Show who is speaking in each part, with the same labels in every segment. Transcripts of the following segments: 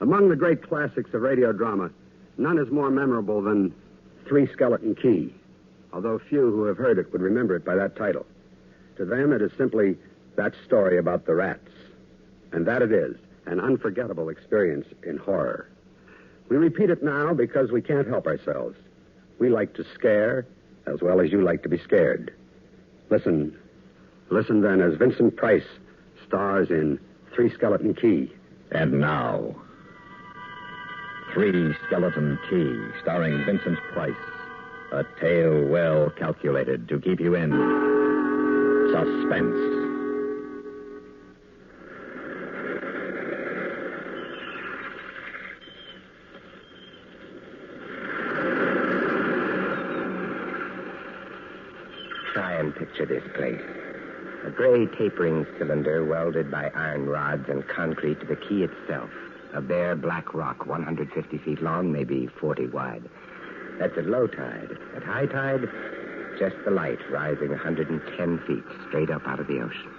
Speaker 1: Among the great classics of radio drama, none is more memorable than Three Skeleton Key, although few who have heard it would remember it by that title. To them, it is simply that story about the rats. And that it is, an unforgettable experience in horror. We repeat it now because we can't help ourselves. We like to scare as well as you like to be scared. Listen then as Vincent Price stars in Three Skeleton Key.
Speaker 2: And now, Three Skeleton Key, starring Vincent Price. A tale well calculated to keep you in suspense.
Speaker 3: Try and picture this place. A gray tapering cylinder welded by iron rods and concrete to the key itself. A bare black rock 150 feet long, maybe 40 wide. That's at low tide. At high tide, just the light rising 110 feet straight up out of the ocean.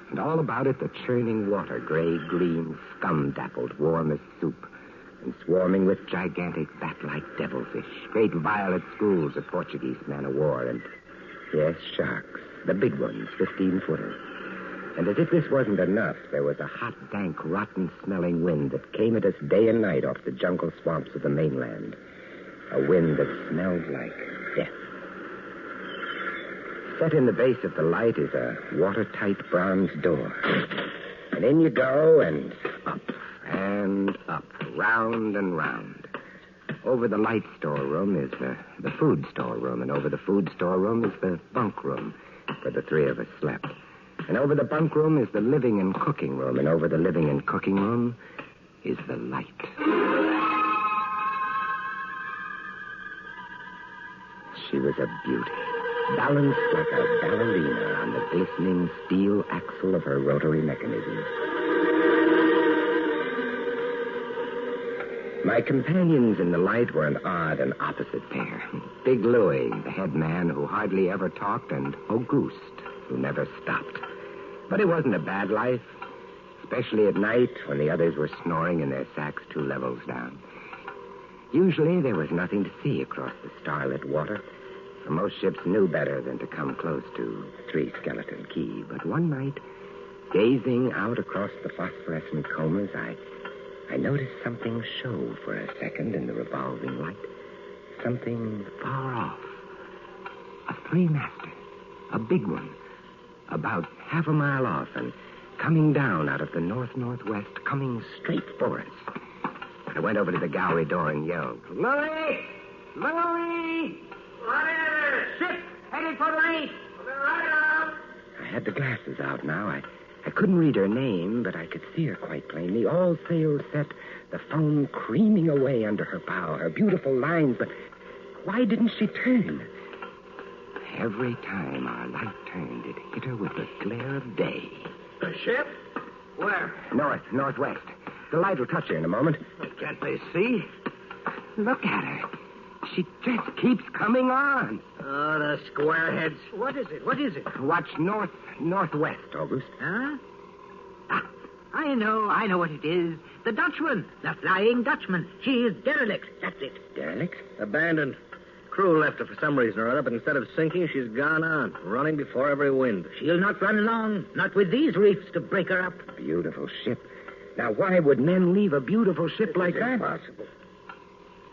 Speaker 3: And all about it, the churning water, gray-green, scum-dappled, warm as soup, and swarming with gigantic bat-like devilfish, great violet schools of Portuguese man-o'-war, and, yes, sharks, the big ones, 15-footers. And as if this wasn't enough, there was a hot, dank, rotten-smelling wind that came at us day and night off the jungle swamps of the mainland. A wind that smelled like death. Set in the base of the light is a watertight bronze door. And in you go, and up, round and round. Over the light storeroom is the food storeroom, and over the food storeroom is the bunk room where the three of us slept. And over the bunk room is the living and cooking room, and over the living and cooking room is the light. She was a beauty, balanced like a ballerina on the glistening steel axle of her rotary mechanism. My companions in the light were an odd and opposite pair. Big Louie, the head man who hardly ever talked, and Auguste, who never stopped. But it wasn't a bad life, especially at night when the others were snoring in their sacks 2 levels down. Usually there was nothing to see across the starlit water, for most ships knew better than to come close to Three Skeleton Key. But one night, gazing out across the phosphorescent combers, I noticed something show for a second in the revolving light. Something far off. A 3-master. A big one. About half a mile off and coming down out of the north-northwest, coming straight for us. I went over to the gallery door and yelled, "Louie! Louie!
Speaker 4: What is it?
Speaker 3: Ship headed for the light!"
Speaker 4: Right out.
Speaker 3: I had the glasses out now. I couldn't read her name, but I could see her quite plainly. All sails set, the foam creaming away under her bow, her beautiful lines. But why didn't she turn? Every time our light turned, it hit her with the glare of day.
Speaker 4: The ship? Where?
Speaker 3: Northwest. The light will touch her in a moment.
Speaker 4: Can't they see?
Speaker 3: Look at her. She just keeps coming on.
Speaker 4: Oh, the squareheads. What is it? What is it?
Speaker 3: Watch northwest, August.
Speaker 4: Huh? Ah, I know what it is. The Dutchman. The Flying Dutchman. She is derelict. That's it.
Speaker 3: Derelict?
Speaker 5: Abandoned. Crew left her for some reason or other, but instead of sinking, she's gone on, running before every wind.
Speaker 4: She'll not run long. Not with these reefs to break her up.
Speaker 3: Beautiful ship. Now, why would men leave a beautiful ship like that?
Speaker 5: Impossible.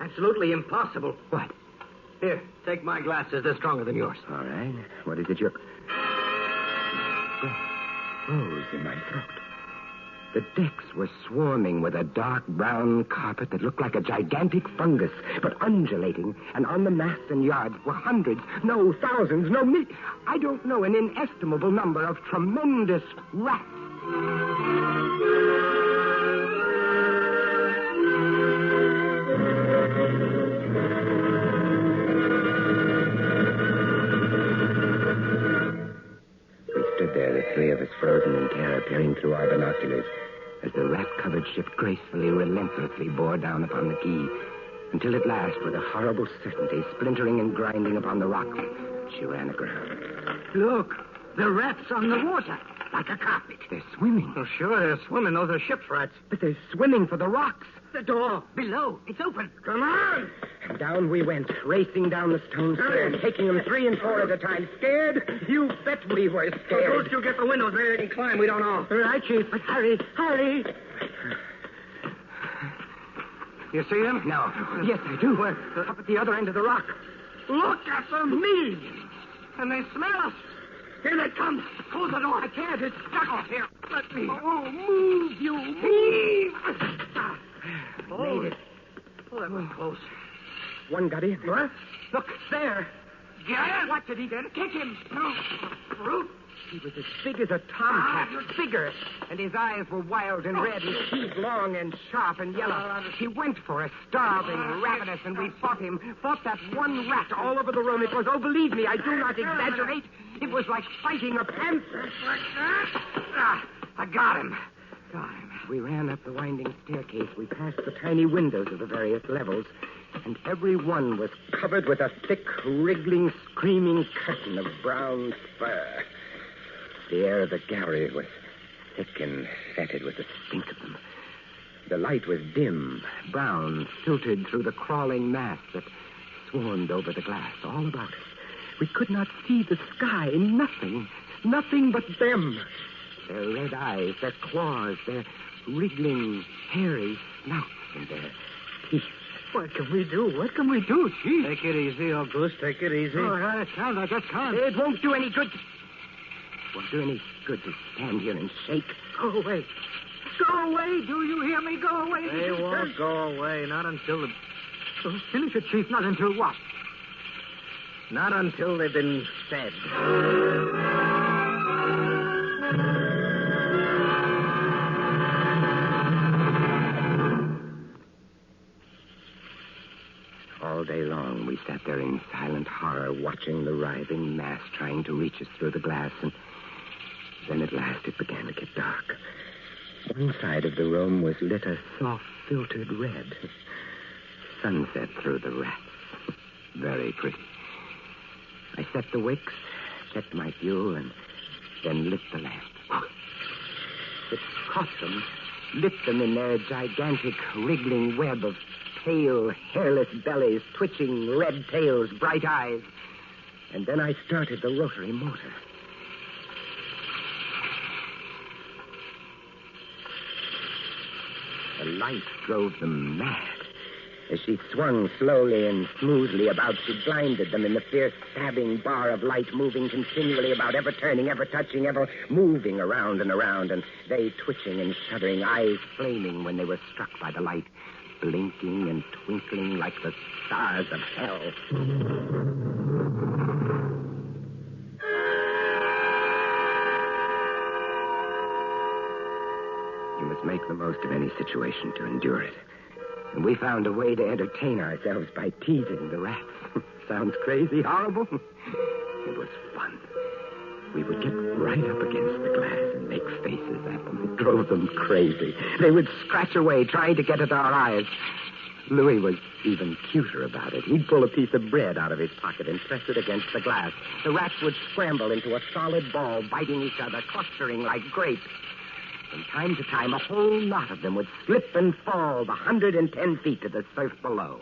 Speaker 4: Absolutely impossible.
Speaker 3: What?
Speaker 4: Here, take my glasses. They're stronger than yours.
Speaker 3: All right. What is it you're... Rose in my throat. The decks were swarming with a dark brown carpet that looked like a gigantic fungus, but undulating. And on the masts and yards were hundreds, no, thousands, no, I don't know, an inestimable number of tremendous rats. We stood there, the three of us frozen in terror, peering through our binoculars, as the rat-covered ship gracefully, relentlessly bore down upon the quay, until at last, with a horrible certainty, splintering and grinding upon the rocks, she ran aground.
Speaker 4: Look, the rats on the water. like a carpet.
Speaker 3: They're swimming.
Speaker 5: Well, sure, they're swimming. Those are ship's rats.
Speaker 3: But they're swimming for the rocks.
Speaker 4: The door below. It's open.
Speaker 5: Come on!
Speaker 3: And down we went, racing down the stone stairs, taking them 3 and 4 at a time. Scared? You bet we were scared.
Speaker 5: Suppose you get the windows. Maybe they can climb. We don't know.
Speaker 4: All right, Chief, but hurry, hurry.
Speaker 5: You see them?
Speaker 3: No. Yes, I do. We're up at the other end of the rock.
Speaker 5: Look at them. Me. And they smell us. Here they come. Close the door. I can't. It's stuck off here. Let me. Oh, move, you. Move.
Speaker 3: Made it.
Speaker 5: Oh, that was close.
Speaker 3: One got in.
Speaker 5: What?
Speaker 3: Look, there.
Speaker 5: Get it. What did he do? Kick him. No. Brute.
Speaker 3: He was as big as a tomcat, bigger. And his eyes were wild and red, his teeth long and sharp and yellow. He went for us, starving, ravenous, and we fought him. Fought that one rat all over the room. It was, oh, believe me, I do not exaggerate. It was like fighting a panther.
Speaker 5: Like that? I got him. Got him.
Speaker 3: We ran up the winding staircase. We passed the tiny windows of the various levels, and every one was covered with a thick, wriggling, screaming curtain of brown fur. The air of the gallery was thick and fetid with the stink of them. The light was dim, brown, filtered through the crawling mass that swarmed over the glass all about us. We could not see the sky, nothing but them. Their red eyes, their claws, their wriggling, hairy snouts, and their teeth.
Speaker 4: What can we do? What can we do, Chief?
Speaker 5: Take it easy, Auguste. Take it easy.
Speaker 4: Oh, I can't. I just can't.
Speaker 3: It won't do any good. Won't do any good to stand here and shake.
Speaker 4: Go away. Go away. Do you hear me? Go away.
Speaker 5: They won't go away. Not until the...
Speaker 4: Oh, finish it, Chief. Not until what?
Speaker 5: Not until they've been fed.
Speaker 3: All day long, we sat there in silent horror, watching the writhing mass trying to reach us through the glass, and then at last it began to get dark. One side of the room was lit a soft, filtered red. Sunset through the rats. Very pretty. I set the wicks, checked my fuel, and then lit the lamp. It caught them, lit them in their gigantic, wriggling web of pale, hairless bellies, twitching red tails, bright eyes. And then I started the rotary motor. The light drove them mad. As she swung slowly and smoothly about, she blinded them in the fierce, stabbing bar of light, moving continually about, ever turning, ever touching, ever moving around and around, and they twitching and shuddering, eyes flaming when they were struck by the light, blinking and twinkling like the stars of hell. You must make the most of any situation to endure it. And we found a way to entertain ourselves by teasing the rats. Sounds crazy, horrible? It was fun. We would get right up against the glass and make faces at them. It drove them crazy. They would scratch away, trying to get at our eyes. Louis was even cuter about it. He'd pull a piece of bread out of his pocket and press it against the glass. The rats would scramble into a solid ball, biting each other, clustering like grapes. From time to time, a whole knot of them would slip and fall the 110 feet to the surf below.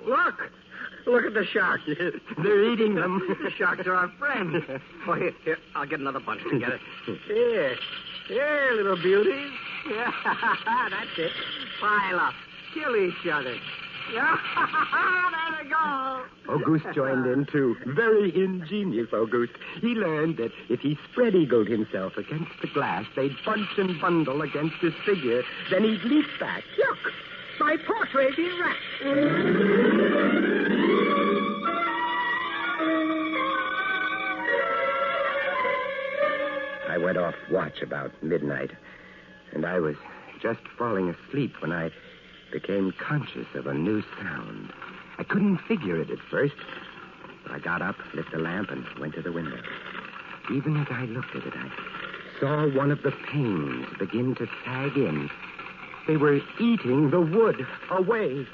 Speaker 5: Look at the sharks.
Speaker 3: They're eating them.
Speaker 5: The sharks are our friends. Oh, here, I'll get another bunch together. Here, little beauties. Yeah, that's it. Pile up. Kill each other. Yeah, there they go.
Speaker 3: Auguste joined in, too. Very ingenious, Auguste. He learned that if he spread-eagled himself against the glass, they'd bunch and bundle against his figure. Then he'd leap back. Look, my portrait in rat. I went off watch about midnight, and I was just falling asleep when I became conscious of a new sound. I couldn't figure it at first, but I got up, lit the lamp, and went to the window. Even as I looked at it, I saw one of the panes begin to sag in. They were eating the wood away.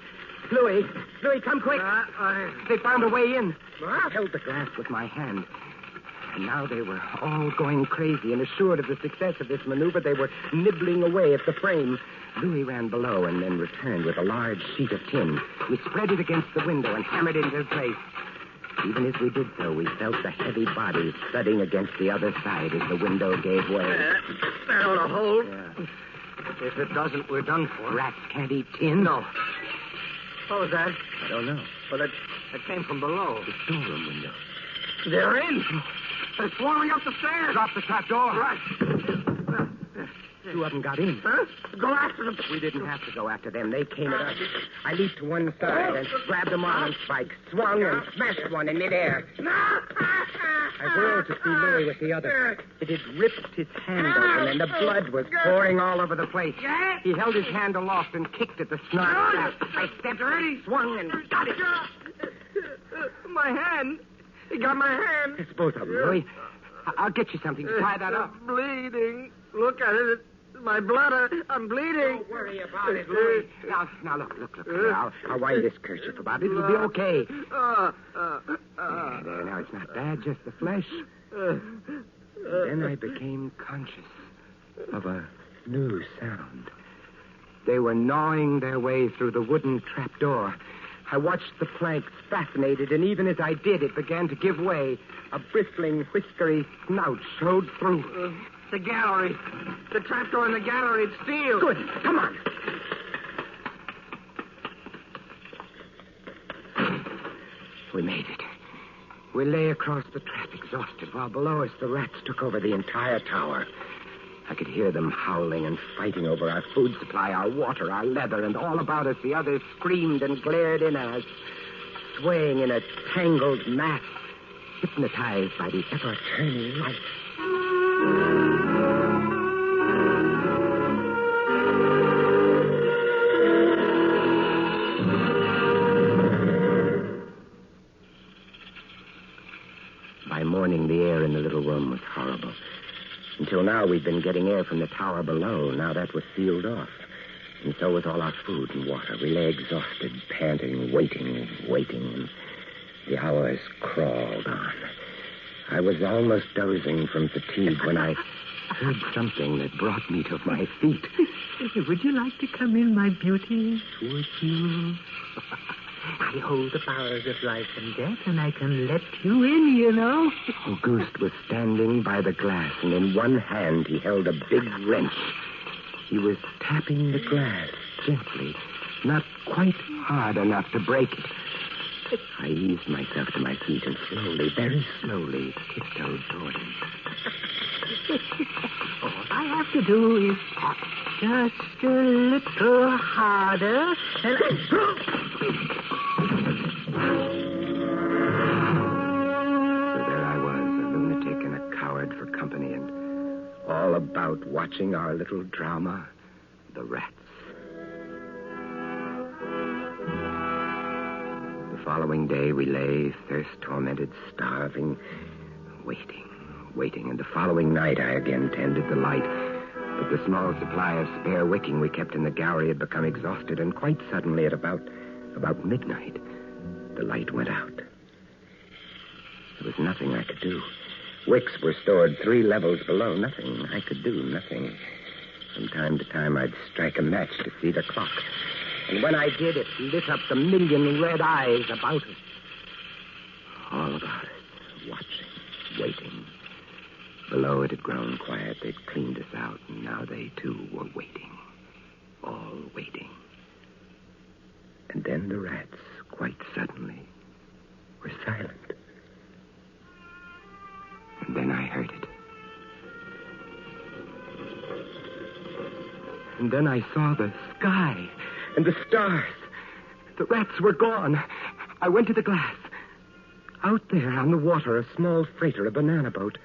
Speaker 3: Louis, come quick. They found a way in. I held the glass with my hand. And now they were all going crazy, and assured of the success of this maneuver, they were nibbling away at the frame. Louis ran below and then returned with a large sheet of tin. We spread it against the window and hammered it into place. Even as we did so, we felt the heavy bodies thudding against the other side as the window gave way.
Speaker 5: That ought to hold.
Speaker 3: Yeah.
Speaker 5: If it doesn't, we're done for.
Speaker 3: Rats can't eat tin.
Speaker 5: No. What was that?
Speaker 3: I don't know.
Speaker 5: Well, that came from below.
Speaker 3: The storeroom window.
Speaker 5: They're in. They're swarming up the stairs.
Speaker 3: Drop the trap door.
Speaker 5: Right.
Speaker 3: Two of them got in.
Speaker 5: Huh? Go after them.
Speaker 3: We didn't have to go after them. They came at us. I leaped to one side and grabbed them on spikes, swung and smashed one in midair. I whirled to see Louis with the other. It had ripped his hand open, and the blood was pouring all over the place. He held his hand aloft and kicked at the snarl trap. I stepped ready, swung, and got it.
Speaker 5: My hand. He got my hand.
Speaker 3: It's both of them, Louis. I'll get you something to tie that up.
Speaker 5: Bleeding. Look at it. My blood. I'm bleeding.
Speaker 3: Don't worry about it, Louis. Now, look. I'll wind this kerchief about it. It'll be okay. There, now, it's not bad, just the flesh. And then I became conscious of a new sound. They were gnawing their way through the wooden trapdoor. I watched the planks, fascinated, and even as I did, it began to give way. A bristling, whiskery snout showed through.
Speaker 5: The gallery. The trapdoor in the gallery. It's steel.
Speaker 3: Good. Come on. We made it. We lay across the trap, exhausted, while below us the rats took over the entire tower. I could hear them howling and fighting over our food supply, our water, our leather, and all about us the others screamed and glared in at us, swaying in a tangled mass, hypnotized by the ever-turning light. By morning, the air in the little room was horrible. Until now, we'd been getting air from the tower below. Now that was sealed off. And so was all our food and water. We lay exhausted, panting, waiting. And the hours crawled on. I was almost dozing from fatigue when I heard something that brought me to my feet.
Speaker 4: Would you like to come in, my beauty? Would you? I hold the powers of life and death, and I can let you in, you know.
Speaker 3: Auguste was standing by the glass, and in one hand he held a big wrench. He was tapping the glass gently, not quite hard enough to break it. I eased myself to my feet and slowly, very slowly, tiptoed toward him.
Speaker 4: All I have to do is tap just a little harder, and
Speaker 3: all about watching our little drama, the rats. The following day, we lay, thirst-tormented, starving, waiting. And the following night, I again tended the light. But the small supply of spare wicking we kept in the gallery had become exhausted, and quite suddenly, at about midnight, the light went out. There was nothing I could do. Wicks were stored 3 levels below. Nothing I could do, nothing. From time to time, I'd strike a match to see the clock. And when I did, it lit up the million red eyes about us. All about us, watching, waiting. Below, it had grown quiet. They'd cleaned us out, and now they, too, were waiting. All waiting. And then the rats, quite suddenly, were silent. And then I heard it. And then I saw the sky and the stars. The rats were gone. I went to the glass. Out there on the water, a small freighter, a banana boat,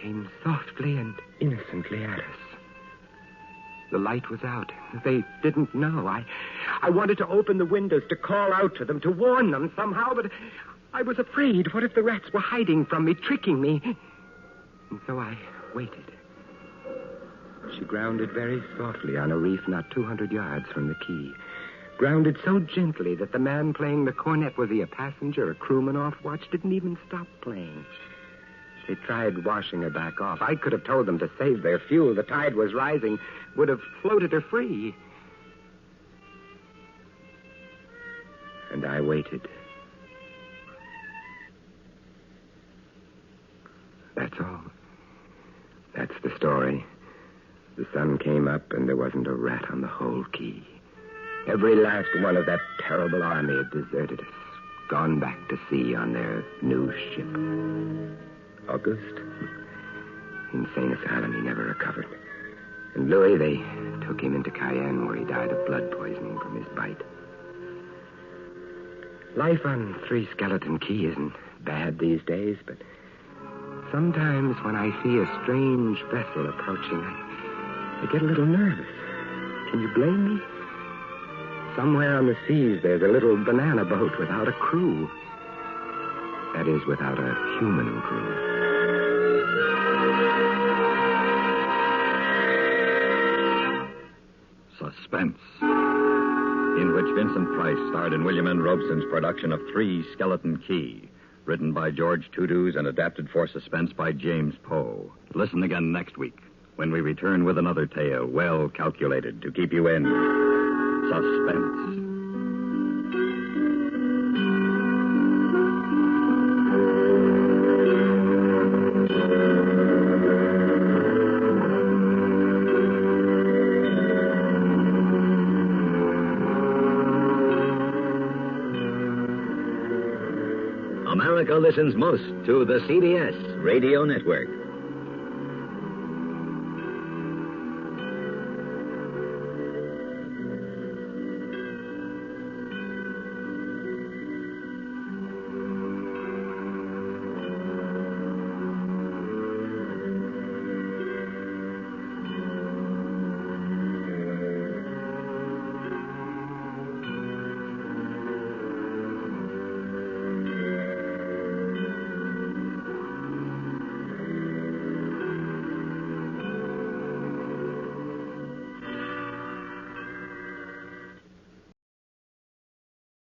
Speaker 3: came softly and innocently at us. The light was out. They didn't know. I wanted to open the windows, to call out to them, to warn them somehow, but I was afraid. What if the rats were hiding from me, tricking me? And so I waited. She grounded very softly on a reef not 200 yards from the quay. Grounded so gently that the man playing the cornet, was he a passenger, a crewman off watch, didn't even stop playing. They tried washing her back off. I could have told them to save their fuel. The tide was rising, would have floated her free. And I waited. That's all. That's the story. The sun came up and there wasn't a rat on the whole quay. Every last one of that terrible army had deserted us, gone back to sea on their new ship. August, insane asylum, he never recovered. And Louis, they took him into Cayenne where he died of blood poisoning from his bite. Life on Three Skeleton Key isn't bad these days, but sometimes when I see a strange vessel approaching, I get a little nervous. Can you blame me? Somewhere on the seas, there's a little banana boat without a crew. That is, without a human crew.
Speaker 2: Suspense, in which Vincent Price starred in William N. Robeson's production of Three Skeleton Key, written by George Tudus and adapted for suspense by James Poe. Listen again next week when we return with another tale well calculated to keep you in suspense.
Speaker 6: America listens most to the CBS Radio Network.